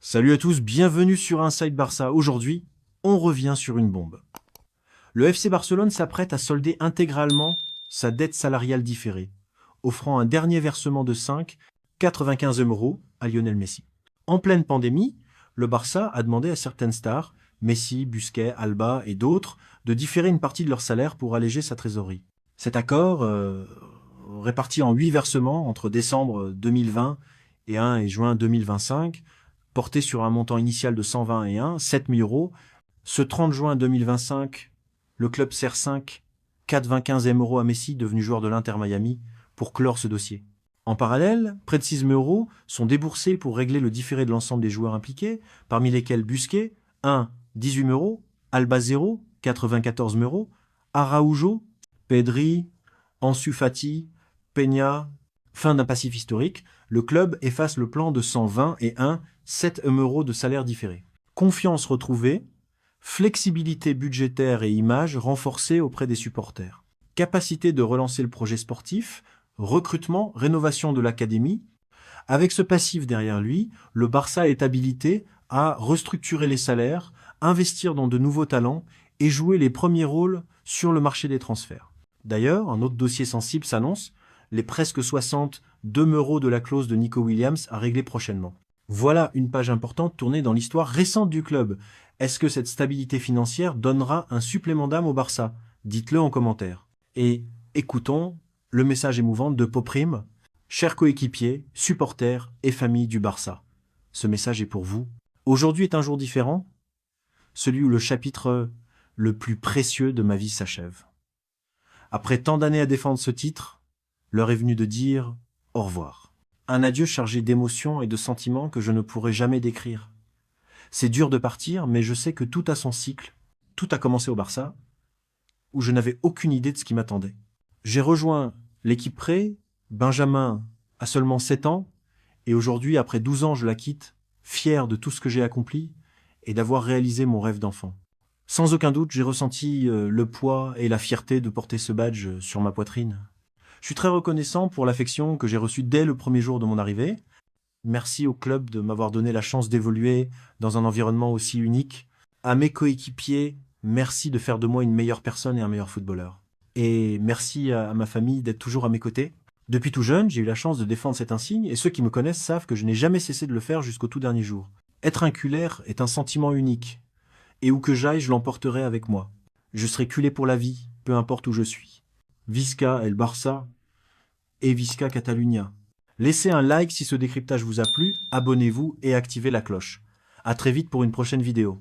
Salut à tous, bienvenue sur Inside Barça. Aujourd'hui, on revient sur une bombe. Le FC Barcelone s'apprête à solder intégralement sa dette salariale différée, offrant un dernier versement de 95 € à Lionel Messi. En pleine pandémie, le Barça a demandé à certaines stars, Messi, Busquets, Alba et d'autres, de différer une partie de leur salaire pour alléger sa trésorerie. Cet accord, réparti en 8 versements entre décembre 2020 et juin 2025, porté sur un montant initial de 7 000 euros. Ce 30 juin 2025, le club sert 4,25 € à Messi, devenu joueur de l'Inter Miami, pour clore ce dossier. En parallèle, près de 6 000 € sont déboursés pour régler le différé de l'ensemble des joueurs impliqués, parmi lesquels Busquets, 18 000 €, Alba 0, 94 000 €, Araujo, Pedri, Ansu Fati, Peña. Fin d'un passif historique, le club efface le plan de 7 € de salaire différé. Confiance retrouvée, flexibilité budgétaire et image renforcée auprès des supporters. Capacité de relancer le projet sportif, recrutement, rénovation de l'académie. Avec ce passif derrière lui, le Barça est habilité à restructurer les salaires, investir dans de nouveaux talents et jouer les premiers rôles sur le marché des transferts. D'ailleurs, un autre dossier sensible s'annonce, les presque 62 € de la clause de Nico Williams à régler prochainement. Voilà une page importante tournée dans l'histoire récente du club. Est-ce que cette stabilité financière donnera un supplément d'âme au Barça? Dites-le en commentaire. Et écoutons le message émouvant de Poprim, chers coéquipiers, supporters et familles du Barça. Ce message est pour vous. Aujourd'hui est un jour différent, celui où le chapitre le plus précieux de ma vie s'achève. Après tant d'années à défendre ce titre, l'heure est venue de dire au revoir. Un adieu chargé d'émotions et de sentiments que je ne pourrai jamais décrire. C'est dur de partir, mais je sais que tout a son cycle. Tout a commencé au Barça, où je n'avais aucune idée de ce qui m'attendait. J'ai rejoint l'équipe pré, Benjamin a seulement 7 ans, et aujourd'hui, après 12 ans, je la quitte, fier de tout ce que j'ai accompli et d'avoir réalisé mon rêve d'enfant. Sans aucun doute, j'ai ressenti le poids et la fierté de porter ce badge sur ma poitrine. Je suis très reconnaissant pour l'affection que j'ai reçue dès le premier jour de mon arrivée. Merci au club de m'avoir donné la chance d'évoluer dans un environnement aussi unique. À mes coéquipiers, merci de faire de moi une meilleure personne et un meilleur footballeur. Et merci à ma famille d'être toujours à mes côtés. Depuis tout jeune, j'ai eu la chance de défendre cet insigne et ceux qui me connaissent savent que je n'ai jamais cessé de le faire jusqu'au tout dernier jour. Être un culaire est un sentiment unique. Et où que j'aille, je l'emporterai avec moi. Je serai culé pour la vie, peu importe où je suis. Visca El Barça et Visca Catalunya. Laissez un like si ce décryptage vous a plu, abonnez-vous et activez la cloche. À très vite pour une prochaine vidéo.